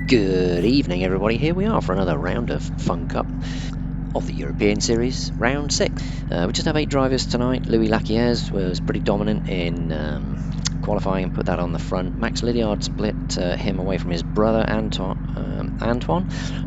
Good evening, everybody. Here we are for another round of Funcup of the European Series, round 6. We just have 8 drivers tonight. Louis Laquiez was pretty dominant in qualifying and put that on the front. Max Lydiard split him away from his brother Antoine.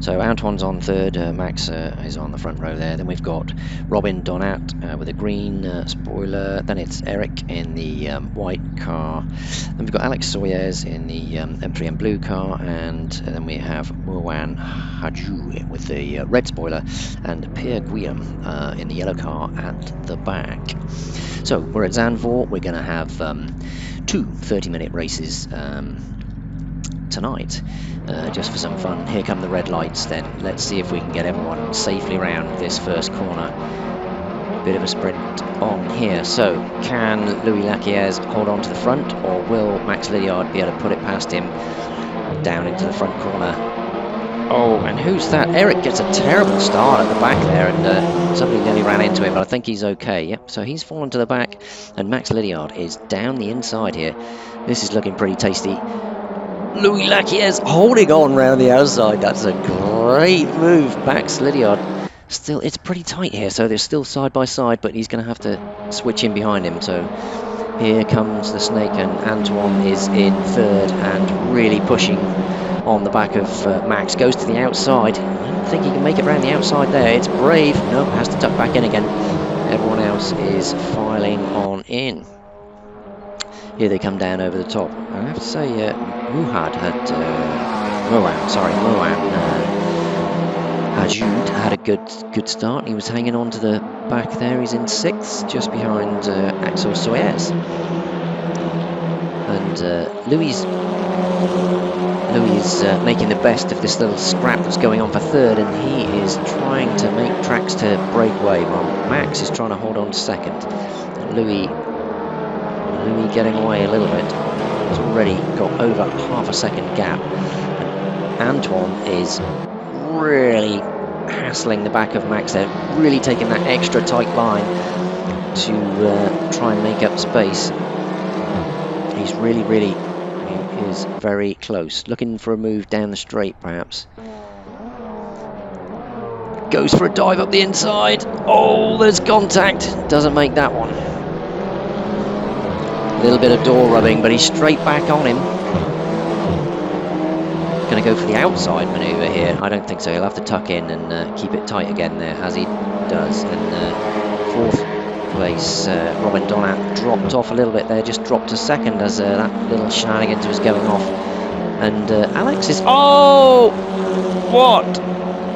So Antoine's on third, Max is on the front row there. Then we've got Robin Donat with a green spoiler. Then it's Eric in the white car. Then we've got Alex Sawyers in the M3M blue car, and then we have Moan Haju with the red spoiler, and Pierre Guillaume in the yellow car at the back. So we're at Zandvoort. We're going to have 2 30-minute races tonight, just for some fun. Here come the red lights then. Let's see if we can get everyone safely around this first corner. Bit of a sprint on here. So can Louis Laquiez hold on to the front, or will Max Lydiard be able to put it past him down into the front corner? Oh, and who's that? Eric gets a terrible start at the back there, and somebody nearly ran into him, but I think he's okay. Yep, so he's fallen to the back, and Max Lydiard is down the inside here. This is looking pretty tasty. Louis Laquiez holding on round the outside. That's a great move. Max Lydiard. Still, it's pretty tight here, so they're still side by side, but he's going to have to switch in behind him. So here comes the snake, and Antoine is in third and really pushing on the back of Max. Goes to the outside. I don't think he can make it around the outside there. It's brave. No, has to tuck back in again. Everyone else is filing on in. Here they come down over the top. I have to say, Moan Hajud had a good start. He was hanging on to the back there. He's in 6th, just behind Axel Sawyers. And Louis is making the best of this little scrap that's going on for third, and he is trying to make tracks to break away. Well, Max is trying to hold on to second. Louis getting away a little bit. He's already got over half a second gap. And Antoine is really hassling the back of Max there, really taking that extra tight line to try and make up space. He's he is very close, looking for a move down the straight perhaps. Goes for a dive up the inside. Oh, there's contact. Doesn't make that one. A little bit of door rubbing, but he's straight back on him. Going to go for the outside manoeuvre here. I don't think so. He'll have to tuck in and keep it tight again there, as he does. And 4th place, Robin Donat dropped off a little bit there, just dropped to 2nd as that little shenanigans was going off. And Alex is... Oh! What?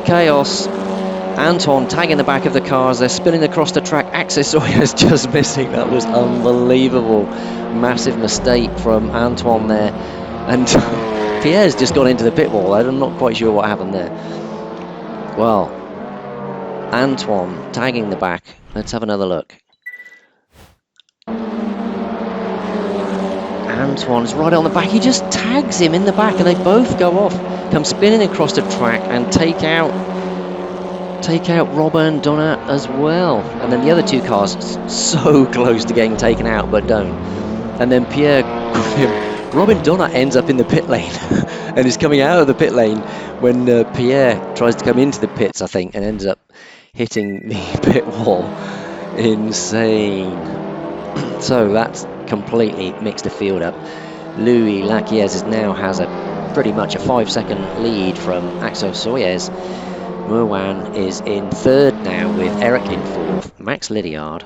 Chaos. Antoine tagging the back of the cars. They're spinning across the track. Axel Sawyers just missing. That was unbelievable. Massive mistake from Antoine there. And Pierre's just gone into the pit wall. I'm not quite sure what happened there. Well, Antoine tagging the back. Let's have another look. Antoine's right on the back. He just tags him in the back, and they both go off. Come spinning across the track and take out Robin Donat as well. And then the other 2 cars so close to getting taken out, but don't. And then Robin Donat ends up in the pit lane and is coming out of the pit lane when Pierre tries to come into the pits, I think, and ends up hitting the pit wall. Insane. So that's completely mixed the field up. Louis Laquiez now has pretty much a 5-second lead from Axel Sawyers. Moan is in 3rd now with Eric in 4th. Max Lydiard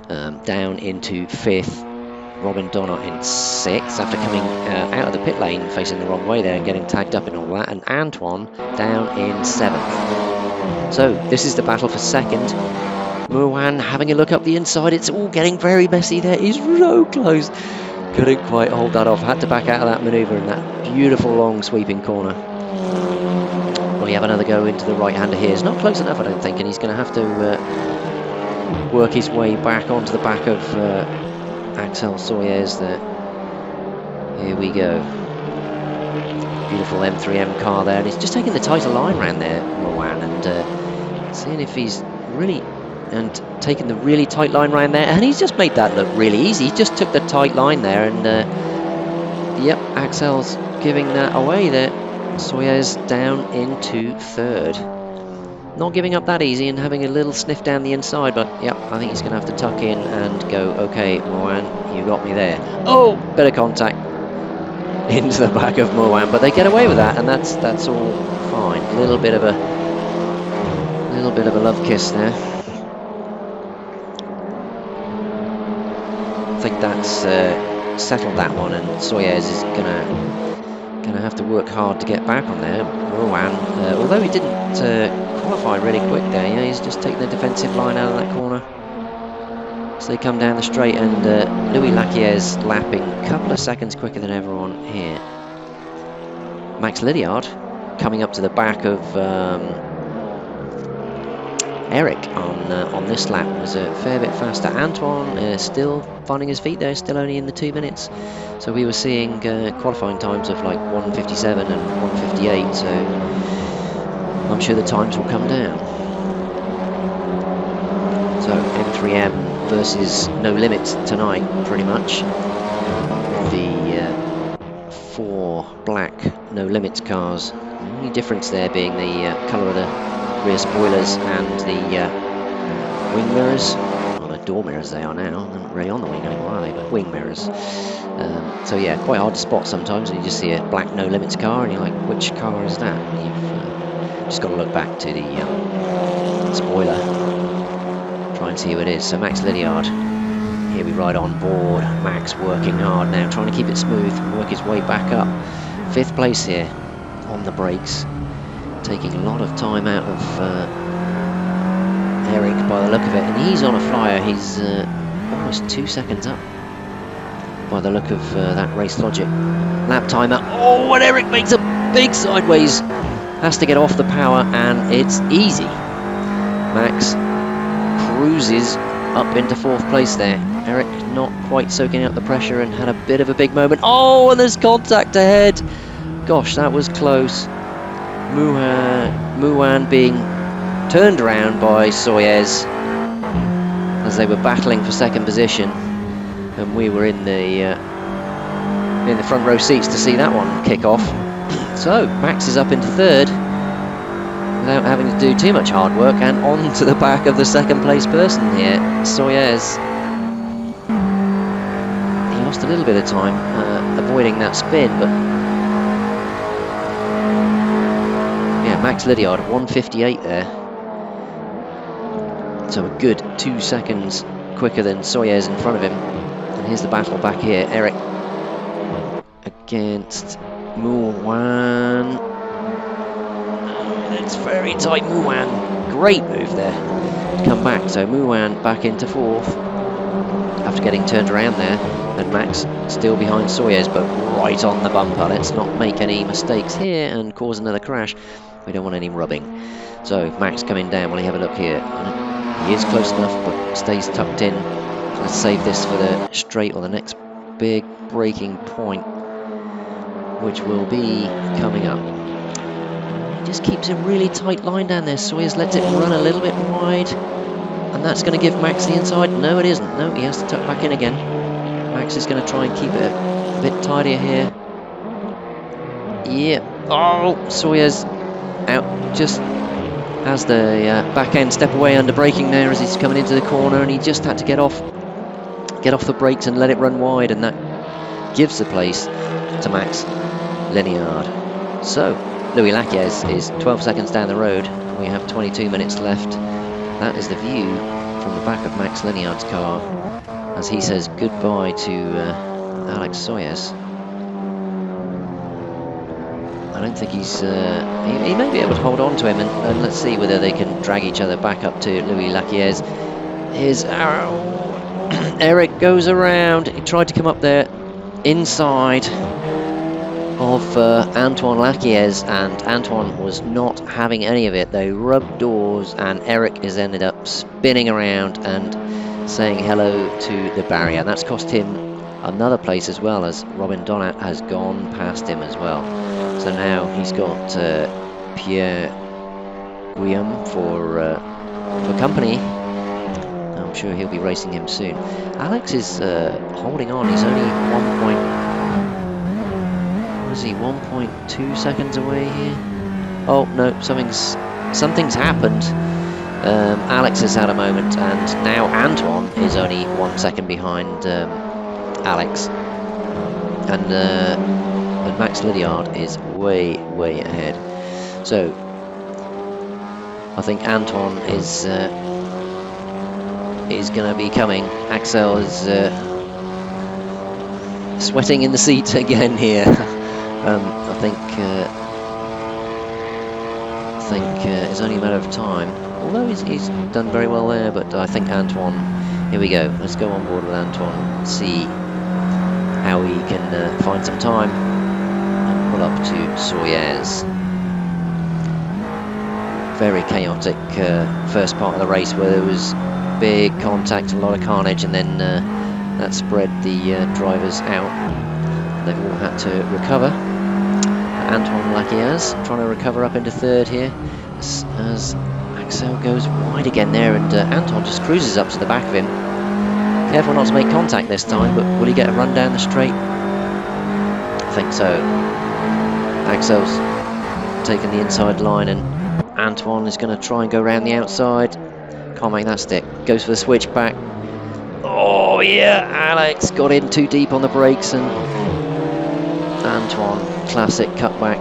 down into 5th. Robin Donat in 6th after coming out of the pit lane, facing the wrong way there and getting tagged up in all that. And Antoine down in 7th. So this is the battle for 2nd. Moan having a look up the inside. It's all getting very messy there. He's so close. Couldn't quite hold that off. Had to back out of that manoeuvre in that beautiful long sweeping corner. Well, you have another go into the right-hander here. It's not close enough, I don't think, and he's going to have to work his way back onto the back of Axel Sawyers there. Here we go. Beautiful M3M car there, and he's just taking the tighter line round there, Moan, and seeing if he's really... and taking the really tight line round there, and he's just made that look really easy. He just took the tight line there, and yep, Axel's giving that away there. Sawyer's down into third. Not giving up that easy and having a little sniff down the inside, but yep, I think he's going to have to tuck in and go, okay, Moan, you got me there. Oh, bit of contact into the back of Moan, but they get away with that, and that's all fine. A little bit of a love kiss there. I think that's settled that one, and Sawyers is gonna have to work hard to get back on there. Moan, although he didn't qualify really quick there, yeah, he's just taking the defensive line out of that corner. So they come down the straight, and Louis Lacquiers lapping a couple of seconds quicker than everyone here. Max Lydiard coming up to the back of Eric on this lap was a fair bit faster. Antoine still finding his feet there, still only in the 2 minutes. So we were seeing qualifying times of like 1:57 and 1:58. So I'm sure the times will come down. So M3M versus No Limit tonight, pretty much. The 4 black No Limits cars. The only difference there being the colour of the rear spoilers and the wing mirrors. Well, the door mirrors they are now. They're not really on the wing anymore, are they? But wing mirrors. So yeah, quite hard to spot sometimes. You just see a black No Limits car and you're like, which car is that? And you've just got to look back to the spoiler. Try and see who it is. So Max Lydiard. Here we ride on board. Max working hard now, trying to keep it smooth, work his way back up. 5th place here on the brakes. Taking a lot of time out of Eric by the look of it, and he's on a flyer. He's almost 2 seconds up by the look of that Race Logic lap timer. Oh, and Eric makes a big sideways, has to get off the power, and it's easy. Max cruises up into 4th place there. Eric not quite soaking up the pressure and had a bit of a big moment. Oh, and there's contact ahead. Gosh, that was close. Moan being turned around by Sawyers as they were battling for 2nd position, and we were in the front row seats to see that one kick off. So Max is up into 3rd without having to do too much hard work, and on to the back of the 2nd place person here, Sawyers. He lost a little bit of time avoiding that spin, but Max Lydiard, 1:58 there. So a good 2 seconds quicker than Sawyers in front of him. And here's the battle back here. Eric against Moan. It's very tight, Moan. Great move there to come back. So Moan back into 4th after getting turned around there. And Max still behind Sawyers, but right on the bumper. Let's not make any mistakes here and cause another crash. We don't want any rubbing. So Max coming down. Will he have a look here? He is close enough, but stays tucked in. So let's save this for the straight or the next big braking point, which will be coming up. He just keeps a really tight line down there. Sawyers lets it run a little bit wide, and that's going to give Max the inside. No, it isn't. No, he has to tuck back in again. Max is going to try and keep it a bit tidier here. Yeah. Oh, Sawyers out just as the back end step away under braking there as he's coming into the corner, and he just had to get off the brakes and let it run wide, and that gives the place to Max Lydiard. So Louis Lacquiers is 12 seconds down the road. We have 22 minutes left. That is the view from the back of Max Lydiard's car as he says goodbye to Alex Sawyers. I don't think he's... he may be able to hold on to him, and let's see whether they can drag each other back up to Louis Lacquiers. Here's Eric goes around. He tried to come up there inside of Antoine Lacquiers, and Antoine was not having any of it. They rubbed doors, and Eric has ended up spinning around and saying hello to the barrier. And that's cost him another place as well, as Robin Donat has gone past him as well. So now he's got Pierre Guillaume for company. I'm sure he'll be racing him soon. Alex is holding on. He's only 1 What is he, 1.2 seconds away here? Oh no, something's happened. Alex has had a moment, and now Antoine is only 1 second behind Alex, and Max Lydiard is way ahead. So I think Antoine is going to be coming. Axel is sweating in the seat again here. I think it's only a matter of time. Although he's done very well there, but I think Antoine. Here we go. Let's go on board with Antoine and see how he can find some time and pull up to Sawyers. Very chaotic first part of the race where there was big contact, a lot of carnage, and then that spread the drivers out. They've all had to recover. Antoine Laquiaz trying to recover up into third here as Axel goes wide again there, and Anton just cruises up to the back of him. Careful not to make contact this time, but will he get a run down the straight? I think so. Axel's taking the inside line, and Antoine is going to try and go around the outside. Can't make that stick. Goes for the switchback. Oh yeah, Alex got in too deep on the brakes, and Antoine, classic cutback,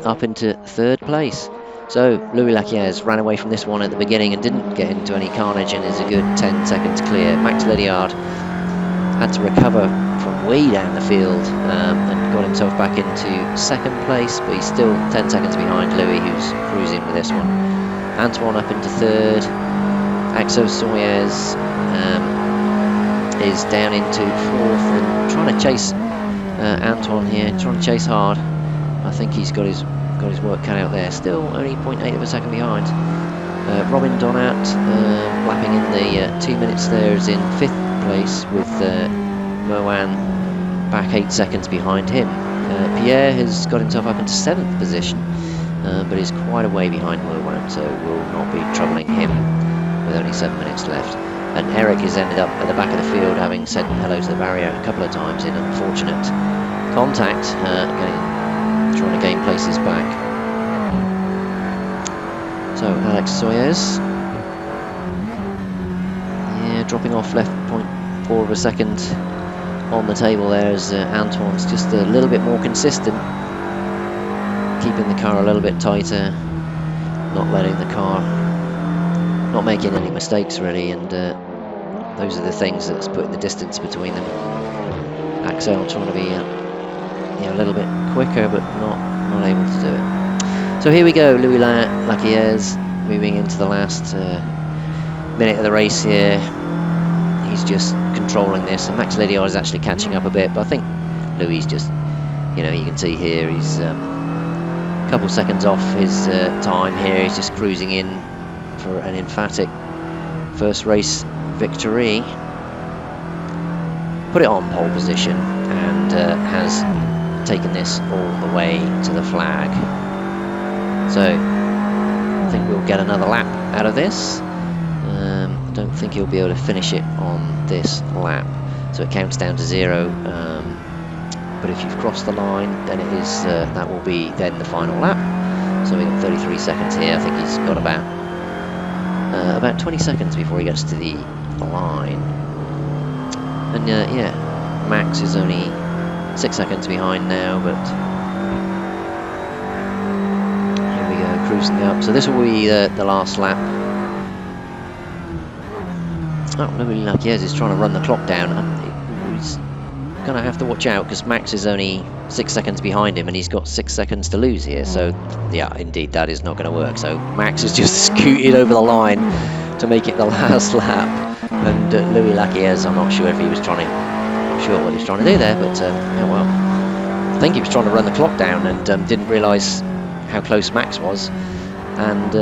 up into third place. So Louis Laquiaz ran away from this one at the beginning and didn't get into any carnage, and is a good 10 seconds clear. Max Lydiard had to recover from way down the field and got himself back into second place, but he's still 10 seconds behind Louis, who's cruising with this one. Antoine up into third. Axel Sawyers is down into fourth and trying to chase Antoine here, trying to chase hard. I think he's got his work cut out there. Still only 0.8 of a second behind. Robin Donat lapping in the 2 minutes there is in fifth place with Moan back 8 seconds behind him. Pierre has got himself up into seventh position, but is quite a way behind Moan, so will not be troubling him with only 7 minutes left. And Eric has ended up at the back of the field, having said hello to the barrier a couple of times in unfortunate contact, trying to gain places back. So Alex Sawyers, yeah, dropping off left 0.4 of a second on the table there, as Antoine's just a little bit more consistent, keeping the car a little bit tighter, not letting the car, not making any mistakes really, and those are the things that's putting the distance between them. Axel trying to be a little bit quicker, but not able to do it. So here we go, Louis Laquiaz moving into the last minute of the race here. He's just controlling this, and Max Lydiard is actually catching up a bit, but I think Louis just, you can see here he's a couple seconds off his time here. He's just cruising in for an emphatic first race victory. Put it on pole position, and has taken this all the way to the flag. So I think we'll get another lap out of this. I don't think he'll be able to finish it on this lap, so it counts down to 0. But if you've crossed the line, then it is that will be then the final lap. So we've got 33 seconds here. I think he's got about 20 seconds before he gets to the line. And yeah, Max is only 6 seconds behind now, but here we go, cruising up. So this will be the last lap. Oh, Louis Laquiaz is trying to run the clock down. He's going to have to watch out, because Max is only 6 seconds behind him, and he's got 6 seconds to lose here. So yeah, indeed, that is not going to work. So Max has just scooted over the line to make it the last lap. And Louis Laquiaz, I'm not sure if he was trying to, not sure what he was trying to do there, but yeah, well, I think he was trying to run the clock down and didn't realise how close Max was. And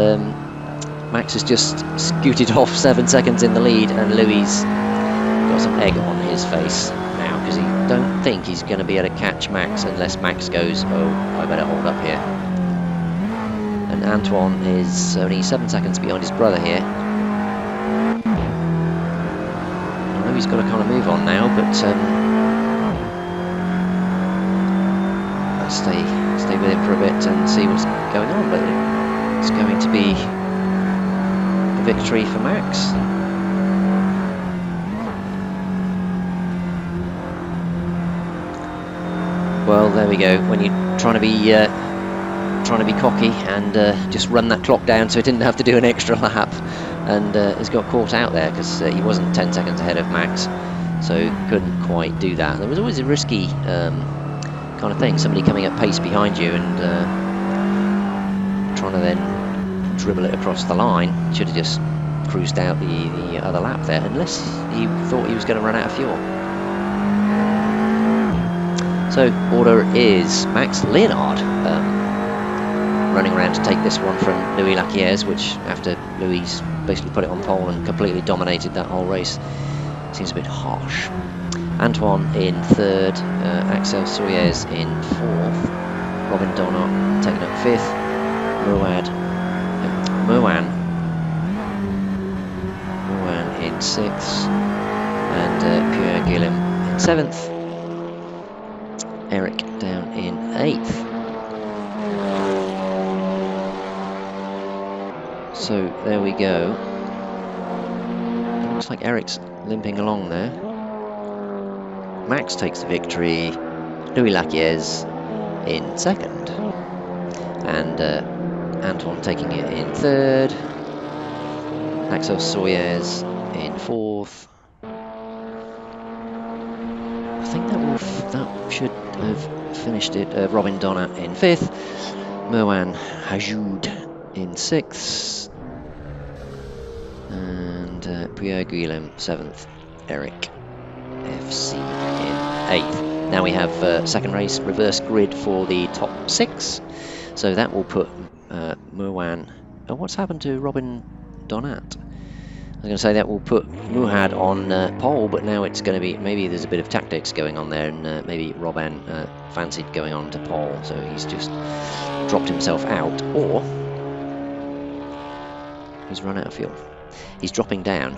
Max has just scooted off 7 seconds in the lead, and Louis got some egg on his face now, because he don't think he's going to be able to catch Max unless Max goes, oh, I better hold up here. And Antoine is only 7 seconds behind his brother here. I know he's got to kind of move on now, but stay with him for a bit and see what's going on. But it's going to be a victory for Max. Well, there we go. When you're trying to be cocky and just run that clock down so he didn't have to do an extra lap, and has got caught out there because he wasn't 10 seconds ahead of Max, so couldn't quite do that. There was always a risky kind of thing, somebody coming at pace behind you and trying to then dribble it across the line. Should have just cruised out the other lap there, unless he thought he was going to run out of fuel. So order is Max Leonard running around to take this one from Louis Laquiers, which after Louis basically put it on pole and completely dominated that whole race, seems a bit harsh. Antoine in third, Axel Soyez in fourth, Robin Donat taking up fifth, Moan in sixth, and Pierre Guillem in seventh. Eric down in eighth. So there we go. It looks like Eric's limping along there. Max takes the victory. Louis Laquiers in second. And Antoine taking it in third. Axel Soyez in fourth. I think that should have finished it. Robin Donat in fifth. Merwan Hajoud in sixth. And Pierre Guillem seventh. Eric FC in eighth. Now we have second race, reverse grid for the top six. So that will put Merwan... Oh, what's happened to Robin Donat? I was going to say that will put Muhad on pole, but now it's going to be, maybe there's a bit of tactics going on there, and maybe Robin fancied going on to pole, so he's just dropped himself out, or he's run out of fuel. He's dropping down.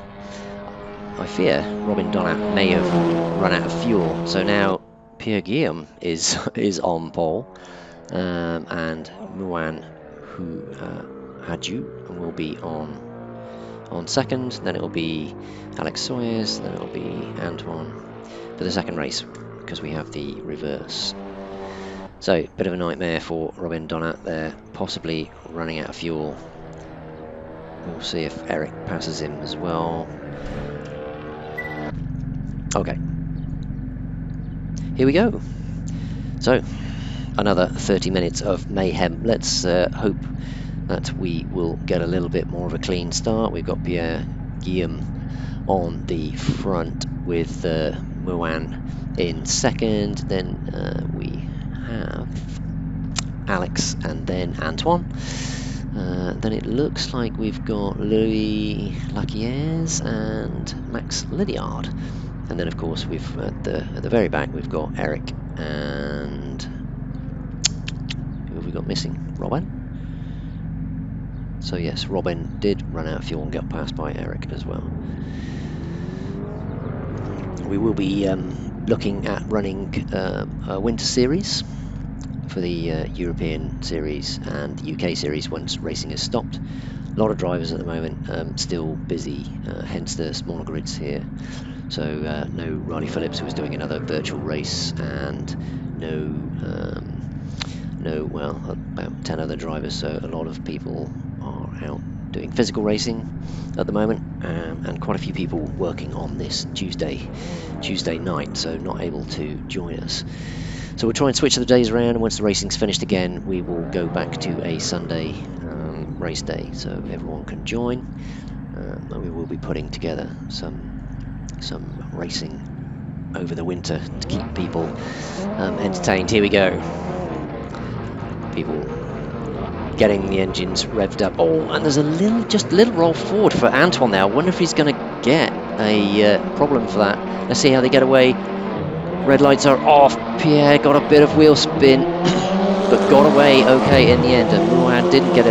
I fear Robin Donat may have run out of fuel, so now Pierre Guillem is on pole, and Muan Haju will be on second, then it will be Alex Soyez, then it will be Antoine for the second race, because we have the reverse. So, bit of a nightmare for Robin Donat there, possibly running out of fuel. We'll see if Eric passes him as well. Okay. Here we go. So, another 30 minutes of mayhem. Let's hope that we will get a little bit more of a clean start. We've got Pierre Guillem on the front with Moan in second. Then we have Alex and then Antoine. Then it looks like we've got Louis Laquiers and Max Lydiard. And then, of course, we've at the very back, we've got Eric and... who have we got missing? Robin? So yes, Robin did run out of fuel and get passed by Eric as well. We will be looking at running a winter series for the European series and the UK series once racing has stopped. A lot of drivers at the moment still busy, hence the smaller grids here. So no Riley Phillips, who was doing another virtual race, and well, about 10 other drivers, so a lot of people are out doing physical racing at the moment, and quite a few people working on this Tuesday night, so not able to join us. So we'll try and switch the days around, and once the racing's finished again, we will go back to a Sunday race day, so everyone can join, and we will be putting together some racing over the winter to keep people entertained. Here we go. People getting the engines revved up. Oh, and there's a little roll forward for Antoine there. I wonder if he's going to get a problem for that. Let's see how they get away. Red lights are off. Pierre got a bit of wheel spin, but got away okay in the end. And Mohan didn't get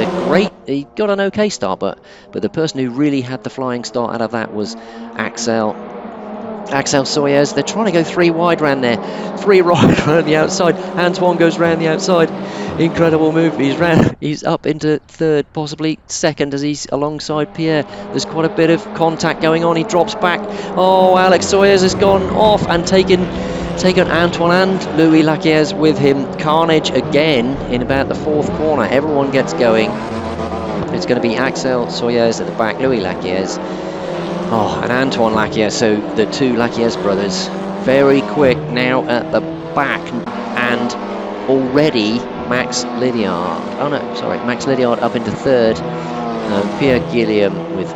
he got an okay start, but the person who really had the flying start out of that was Axel. Axel Sawyers, they're trying to go 3 wide round there. 3 right round the outside. Antoine goes round the outside. Incredible move. He's up into third, possibly second, as he's alongside Pierre. There's quite a bit of contact going on. He drops back. Oh, Alex Sawyers has gone off and taken Antoine and Louis Laquiers with him. Carnage again in about the 4th corner. Everyone gets going. It's going to be Axel Sawyers at the back, Louis Laquiers. Oh, and Antoine Laquiers, so the 2 Laquiers brothers, very quick now at the back, and already Max Lydiard. Oh no, sorry, Max Lydiard up into 3rd. Pierre Guillaume with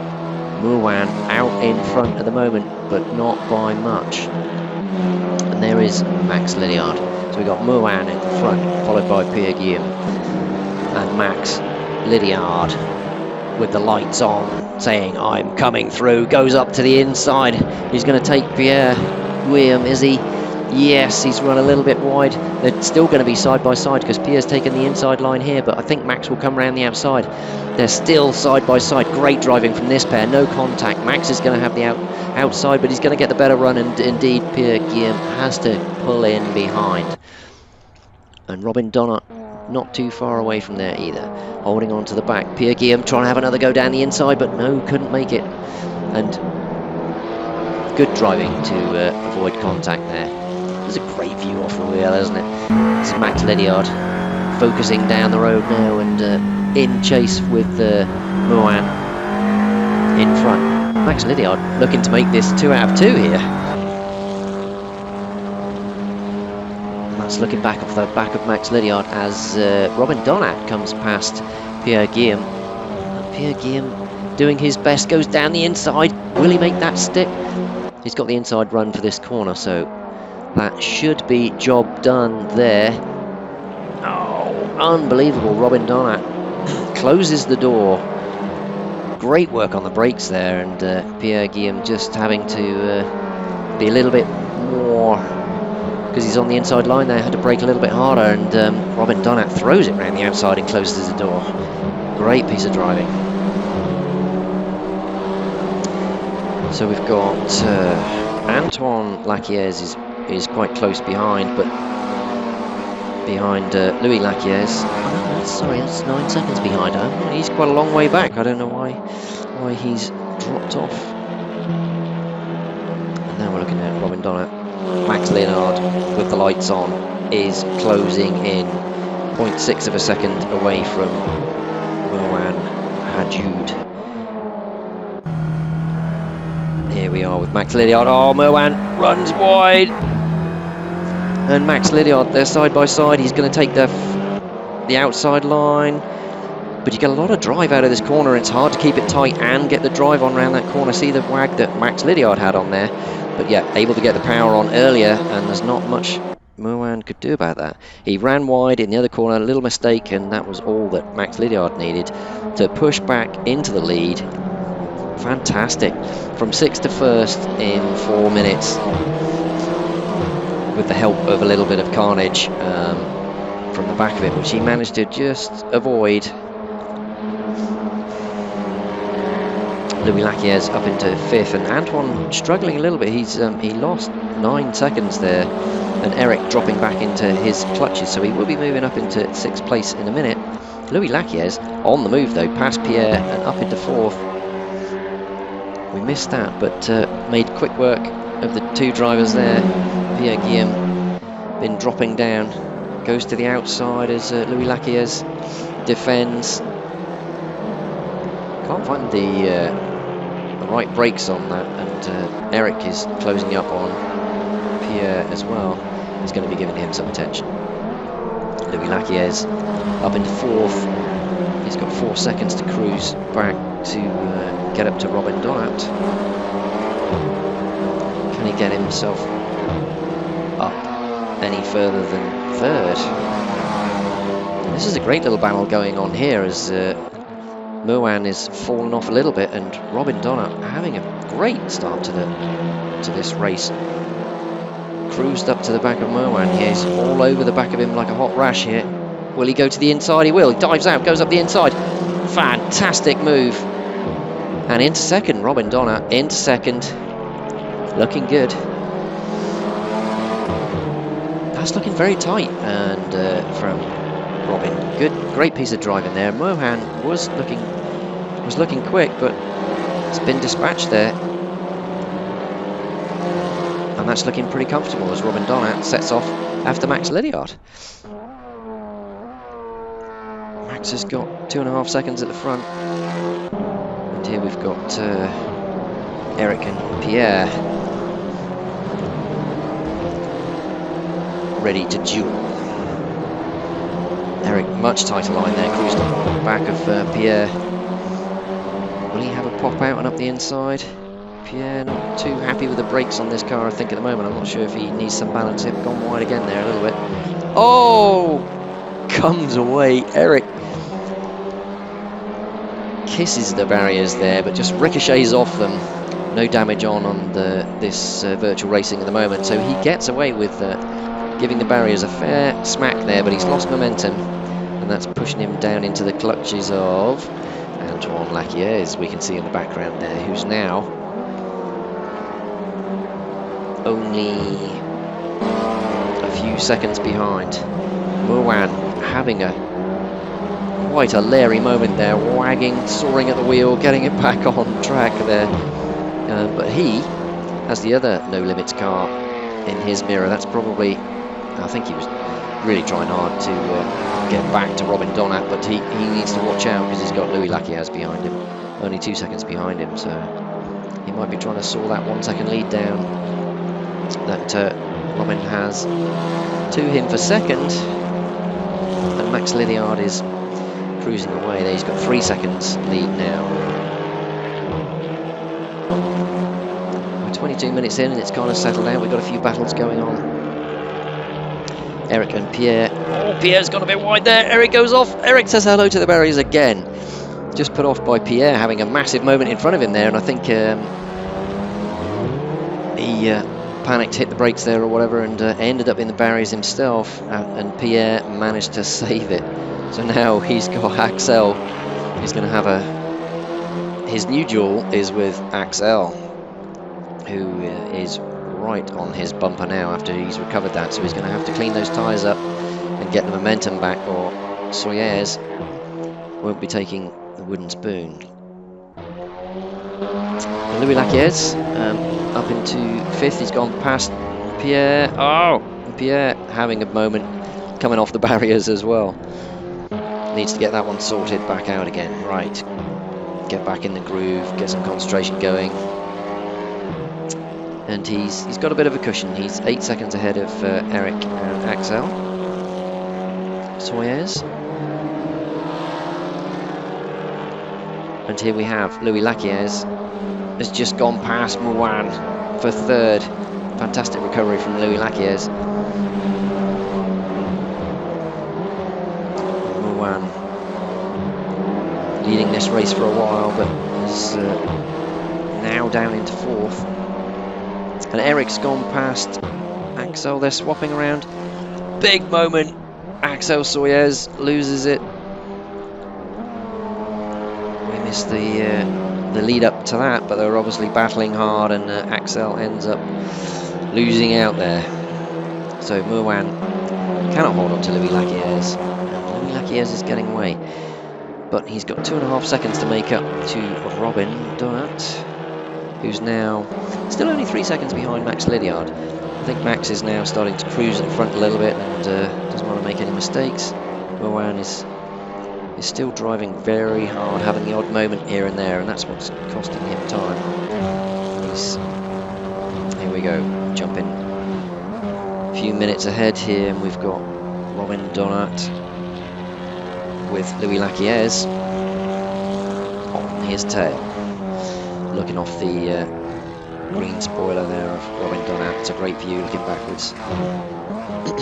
Mouin out in front at the moment, but not by much. And there is Max Lydiard. So we've got Mouin in the front, followed by Pierre Guillaume and Max Lydiard with the lights on, saying, I'm coming through, goes up to the inside. He's going to take Pierre Guillaume, is he? Yes, he's run a little bit wide. They're still going to be side by side because Pierre's taken the inside line here, but I think Max will come around the outside. They're still side by side. Great driving from this pair, no contact. Max is going to have the outside, but he's going to get the better run, and indeed Pierre Guillaume has to pull in behind. And Robin Donat not too far away from there either, holding on to the back. Pierre Guillaume trying to have another go down the inside, but no, couldn't make it. And good driving to avoid contact there. There's a great view off the wheel, isn't it? This is Max Lydiard focusing down the road now and in chase with Mouin in front. Max Lydiard looking to make this 2 out of 2 here. Looking back off the back of Max Lydiard as Robin Donat comes past Pierre Guillaume. And Pierre Guillaume doing his best, goes down the inside. Will he make that stick? He's got the inside run for this corner, so that should be job done there. Oh, unbelievable. Robin Donat closes the door. Great work on the brakes there, and Pierre Guillaume just having to be a little bit more, because he's on the inside line there, had to brake a little bit harder, and Robin Donat throws it around the outside and closes the door. Great piece of driving. So we've got Antoine Laquiers is quite close behind, but behind Louis Laquiers. Oh, no, sorry, that's 9 seconds behind. He's quite a long way back. I don't know why he's dropped off. And now we're looking at Robin Donat. Max Lydiard with the lights on is closing in 0.6 of a second away from Mouin Hadjoud. Here we are with Max Lydiard. Oh, Mouin runs wide, and Max Lydiard, they're side by side. He's going to take the outside line, but you get a lot of drive out of this corner. It's hard to keep it tight and get the drive on around that corner. See the wag that Max Lydiard had on there. But yeah, able to get the power on earlier, and there's not much Mouin could do about that. He ran wide in the other corner, a little mistake, and that was all that Max Lydiard needed to push back into the lead. Fantastic. From 6th to 1st in 4 minutes, with the help of a little bit of carnage from the back of it, which he managed to just avoid. Louis Laquiers up into 5th, and Antoine struggling a little bit. He lost 9 seconds there, and Eric dropping back into his clutches, so he will be moving up into 6th place in a minute. Louis Laquiers on the move though, past Pierre and up into 4th. We missed that, but made quick work of the 2 drivers there. Pierre Guillaume been dropping down, goes to the outside as Louis Laquiers defends. Can't find the right brakes on that, and Eric is closing up on Pierre as well. He's going to be giving him some attention. Louis Laquiers up into 4th. He's got 4 seconds to cruise back to get up to Robin Donat. Can he get himself up any further than 3rd? This is a great little battle going on here as Mouin is falling off a little bit, and Robin Donat having a great start to this race. Cruised up to the back of Mouin. He's all over the back of him like a hot rash here. Will he go to the inside? He will. He dives out, goes up the inside. Fantastic move. And into 2nd, Robin Donat into 2nd. Looking good. That's looking very tight, and from Robin, great piece of driving there. Mohan was looking quick, but it's been dispatched there, and that's looking pretty comfortable as Robin Donat sets off after Max Lydiard. Max has got 2.5 seconds at the front, and here we've got Eric and Pierre ready to duel. Eric, much tighter line there, cruised on the back of Pierre. Will he have a pop out and up the inside? Pierre not too happy with the brakes on this car, I think, at the moment. I'm not sure if he needs some balance. It gone wide again there a little bit. Oh! Comes away. Eric kisses the barriers there, but just ricochets off them. No damage on this virtual racing at the moment, so he gets away with giving the barriers a fair smack there, but he's lost momentum, and that's pushing him down into the clutches of Antoine Lacquier, as we can see in the background there, who's now only a few seconds behind. Mohan having quite a leery moment there, wagging, soaring at the wheel, getting it back on track there. But he has the other No Limits car in his mirror. That's probably, I think he was really trying hard to get back to Robin Donat, but he needs to watch out because he's got Louis Lacquier behind him, only 2 seconds behind him, so he might be trying to saw that 1 second lead down that Robin has to him for second. And Max Lydiard is cruising away there. He's got 3 seconds lead now. We're 22 minutes in and it's kind of settled out. We've got a few battles going on. Eric and Pierre. Oh, Pierre's gone a bit wide there. Eric goes off. Eric says hello to the barriers again. Just put off by Pierre, having a massive moment in front of him there, and I think he panicked, hit the brakes there or whatever, and ended up in the barriers himself, and Pierre managed to save it. So now he's got Axel. He's going to have his new duel is with Axel, who is right on his bumper now after he's recovered that, so he's going to have to clean those tyres up and get the momentum back, or Sawyers won't be taking the wooden spoon. And Louis Lacquiers up into 5th. He's gone past Pierre. Oh, Pierre having a moment coming off the barriers as well. Needs to get that one sorted back out again. Right, get back in the groove, get some concentration going. And he's got a bit of a cushion. He's 8 seconds ahead of Eric and Axel. Sawyers. And here we have Louis Lacquiers has just gone past Mohan for 3rd. Fantastic recovery from Louis Lacquiers. Mohan leading this race for a while, but is now down into 4th. And Eric's gone past Axel. They're swapping around. Big moment. Axel Sawyers loses it. We missed the lead up to that, but they were obviously battling hard, and Axel ends up losing out there. So Mohan cannot hold on to Louis Lacquiers. And Louis Lacquiers is getting away, but he's got 2.5 seconds to make up to Robin Donat, who's now still only 3 seconds behind Max Lydiard. I think Max is now starting to cruise at the front a little bit and doesn't want to make any mistakes. Mohan is still driving very hard, having the odd moment here and there, and that's what's costing him time. Here we go, jumping a few minutes ahead here, and we've got Robin Donat with Louis Lacquiers on his tail, looking off the green spoiler there of Robin Donat. It's a great view looking backwards. You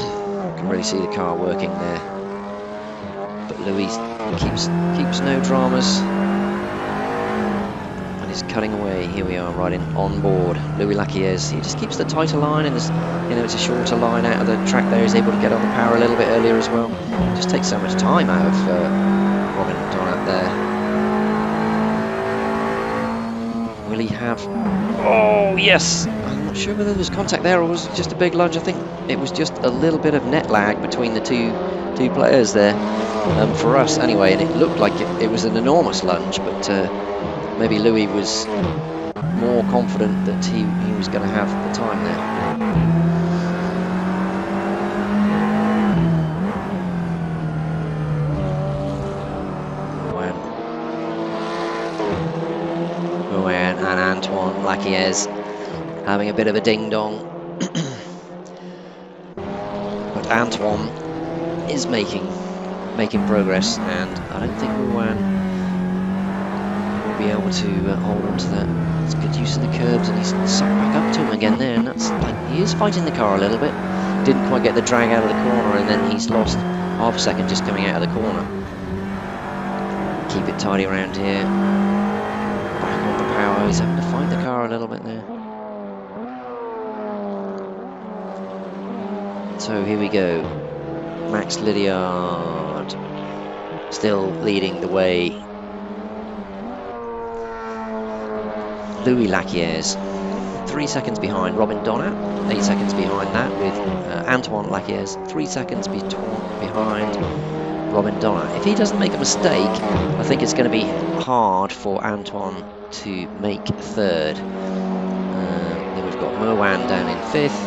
can really see the car working there. But Louis keeps no dramas and is cutting away. Here we are riding on board Louis Lacquiers. He just keeps the tighter line, and it's a shorter line out of the track there. He's able to get on the power a little bit earlier as well. It just takes so much time out of Robin Donat there. Will he have... Oh, yes! And not sure whether there was contact there or was it just a big lunge. I think it was just a little bit of net lag between the two players there, for us anyway, and it looked like it was an enormous lunge, but maybe Louis was more confident that he was going to have the time there. Moen and Antoine Laquiez having a bit of a ding-dong. But Antoine is making progress, and I don't think Moen will be able to hold on to that. It's good use of the curbs, and he's sucked back up to him again there, and that's like, he is fighting the car a little bit. Didn't quite get the drag out of the corner, and then he's lost half a second just coming out of the corner. Keep it tidy around here. Back on the power, he's having to find the car a little bit there. So here we go. Max Lydiard still leading the way. Louis Laquiez 3 seconds behind Robin Donat, 8 seconds behind that, with Antoine Laquiez 3 seconds behind Robin Donat. If he doesn't make a mistake, I think it's going to be hard for Antoine to make third. Then we've got Moen down in fifth,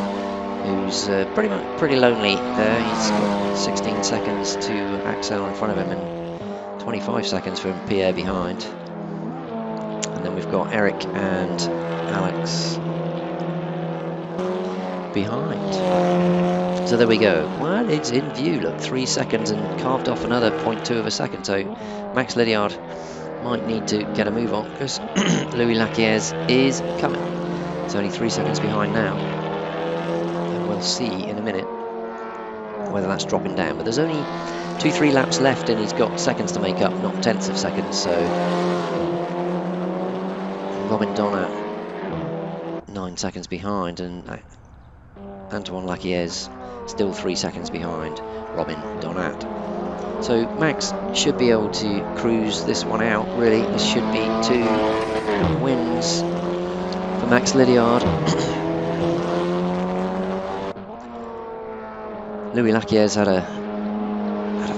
who's pretty lonely there. He's got 16 seconds to Axel in front of him and 25 seconds for Pierre behind. And then we've got Eric and Alex behind. So there we go. Well, it's in view. Look, 3 seconds and carved off another 0.2 of a second. So Max Lydiard might need to get a move on because Louis Laquiez is coming. It's only 3 seconds behind now. And we'll see in a minute whether that's dropping down. But there's only 2-3 laps left and he's got seconds to make up, not tenths of seconds. So Robin Donat 9 seconds behind, and Antoine Laquiez still 3 seconds behind Robin Donat. So Max should be able to cruise this one out, really. This should be 2 wins for Max Lydiard. Louis Laquiez had a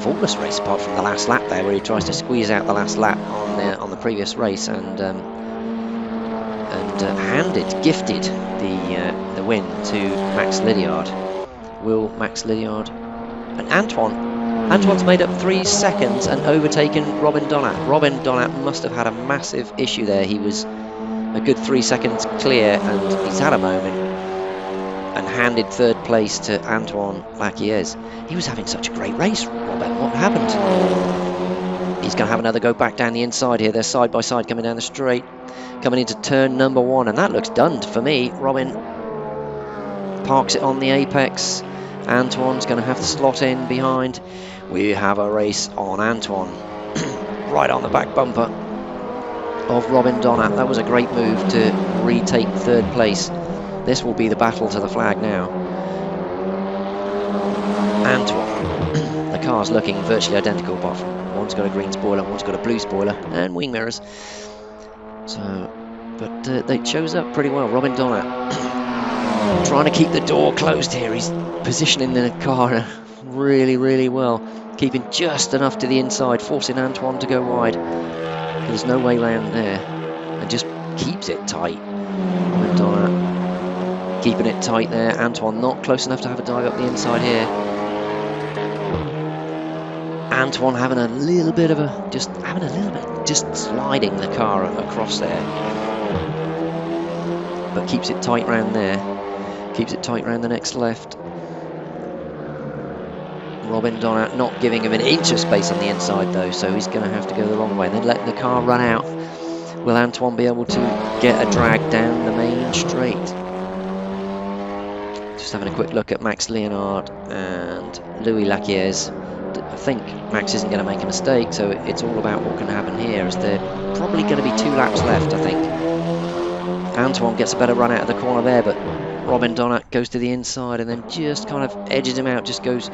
faultless race apart from the last lap there, where he tries to squeeze out the last lap on the previous race, and gifted the win to Max Lydiard. Will Max Lydiard and Antoine's made up 3 seconds and overtaken Robin Donat. Robin Donat must have had a massive issue there. He was a good 3 seconds clear, and he's had a moment and handed third place to Antoine Laquiez. He was having such a great race, Robin. What happened? He's going to have another go back down the inside here. They're side by side coming down the straight, coming into turn number 1, and that looks done for me. Robin parks it on the apex. Antoine's going to have to slot in behind. We have a race on Antoine, right on the back bumper of Robin Donat. That was a great move to retake third place. This will be the battle to the flag now. Antoine, the car's looking virtually identical, apart from one's got a green spoiler, one's got a blue spoiler, and wing mirrors. So, but they chose up pretty well. Robin Donat trying to keep the door closed here. He's positioning the car really, really well, keeping just enough to the inside, forcing Antoine to go wide. There's no way round there, and just keeps it tight. Robin Donat keeping it tight there. Antoine not close enough to have a dive up the inside here. Antoine having a little bit, just sliding the car across there, but keeps it tight round there. Keeps it tight round the next left. Robin Donat not giving him an inch of space on the inside though, so he's going to have to go the wrong way and then let the car run out. Will Antoine be able to get a drag down the main straight? Just having a quick look at Max Lydiard and Louis Laquiez. I think Max isn't going to make a mistake, so it's all about what can happen here, as there probably going to be 2 laps left, I think. Antoine gets a better run out of the corner there, but Robin Donat goes to the inside and then just kind of edges him out, just goes,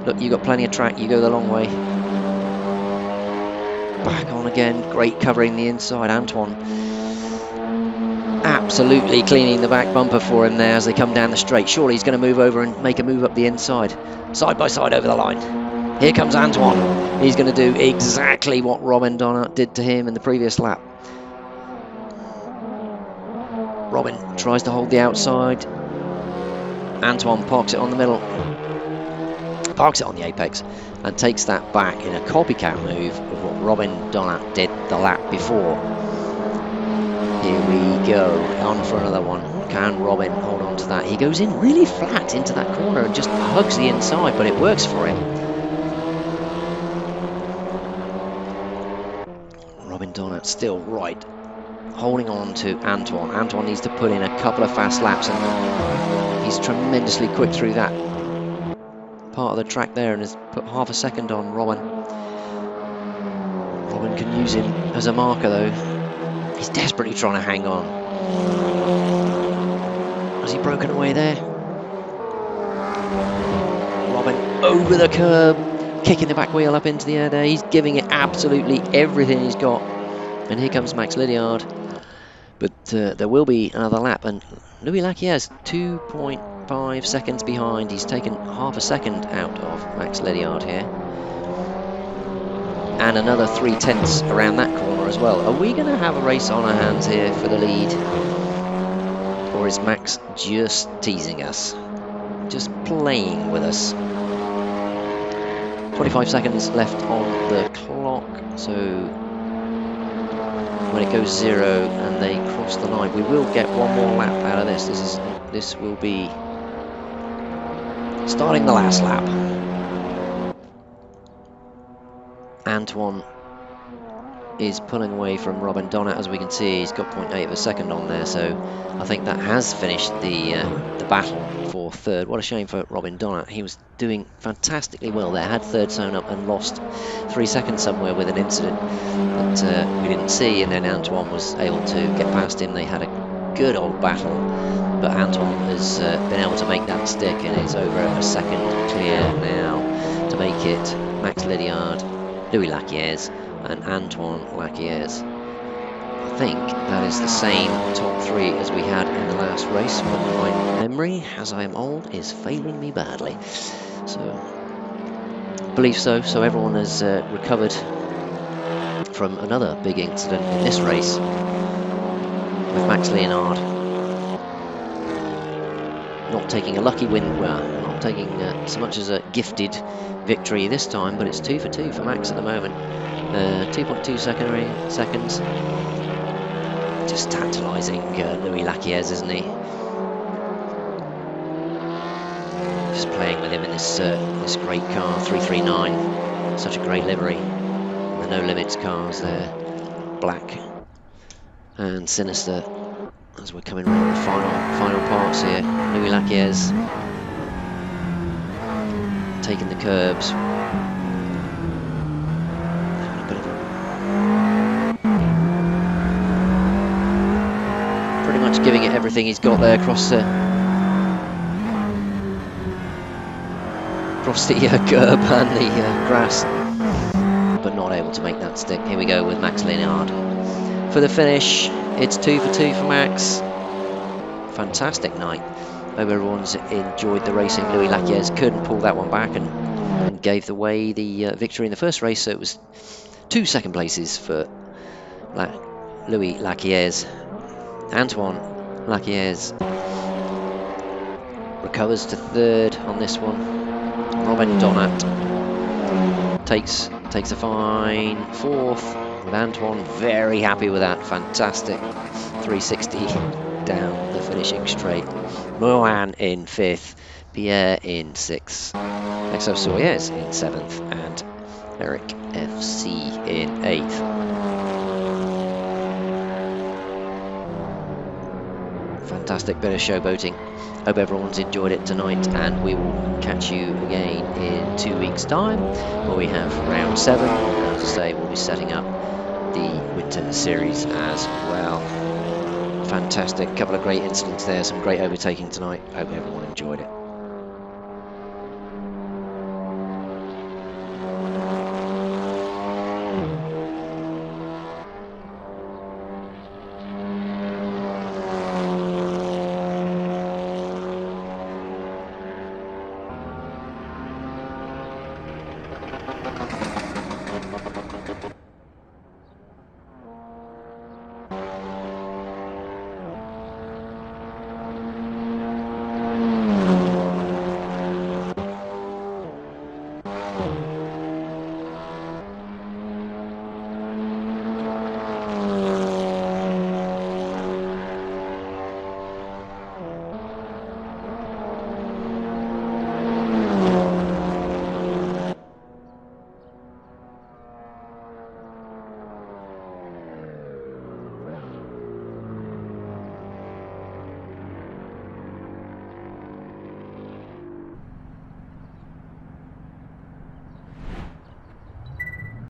look, you've got plenty of track, you go the long way. Back on again, great covering the inside. Antoine absolutely cleaning the back bumper for him there as they come down the straight. Surely he's going to move over and make a move up the inside. Side by side over the line. Here comes Antoine. He's going to do exactly what Robin Donat did to him in the previous lap. Robin tries to hold the outside. Antoine parks it on the middle. Parks it on the apex and takes that back in a copycat move of what Robin Donat did the lap before. Here we go, on for another one. Can Robin hold on to that? He goes in really flat into that corner and just hugs the inside, but it works for him. Robin Donat still right, holding on to Antoine. Antoine needs to put in a couple of fast laps, and he's tremendously quick through that part of the track there and has put half a second on Robin. Robin can use him as a marker though. He's desperately trying to hang on. Has he broken away there? Robin over the curb, kicking the back wheel up into the air there. He's giving it absolutely everything he's got. And here comes Max Lydiard. But there will be another lap, and Louis Lacquière's 2.5 seconds behind. He's taken half a second out of Max Lydiard here. And another 3/10 around that corner as well. Are we going to have a race on our hands here for the lead? Or is Max just teasing us? Just playing with us? 25 seconds left on the clock, so when it goes 0 and they cross the line, we will get one more lap out of this. This will be starting the last lap. Antoine is pulling away from Robin Donat, as we can see. He's got 0.8 of a second on there, so I think that has finished the battle for third. What a shame for Robin Donat. He was doing fantastically well there, had third sewn up and lost 3 seconds somewhere with an incident that we didn't see, and then Antoine was able to get past him. They had a good old battle, but Antoine has been able to make that stick, and it's over a second clear now to make it Max Lydiard, Louis Lacquière's and Antoine Lacquière's. I think that is the same top 3 as we had in the last race, but my memory, as I am old, is failing me badly. So, I believe so. So everyone has recovered from another big incident in this race with Max Lydiard not taking a lucky win, well, not taking so much as a gifted victory this time, but it's 2 for 2 for Max at the moment. 2.2 seconds. Just tantalising Louis Lacquière's, isn't he? Just playing with him in this great car, 339. Such a great livery. The No Limits cars there, black and sinister. As we're coming around the final parts here, Louis Lacquière's taking the curbs. Pretty much giving it everything he's got there across the curb and the grass, but not able to make that stick. Here we go with Max Lydiard for the finish. It's 2 for 2 for Max. Fantastic night. Hope everyone's enjoyed the racing. Louis Lacquière's couldn't pull that one back and gave away the victory in the first race, so it was 2 second places for Louis Lacquière's. Antoine Lacquière's recovers to third on this one. Robin Donat takes a fine fourth, with Antoine very happy with that. Fantastic 360 down the finishing straight. Mohan in 5th, Pierre in 6th, Exo Sawyers in 7th, and Eric FC in 8th. Fantastic bit of showboating. Hope everyone's enjoyed it tonight, and we will catch you again in 2 weeks' time, where we have round 7. As I say, we'll be setting up the winter series as well. Fantastic, couple of great incidents there, some great overtaking tonight. Hope everyone enjoyed it.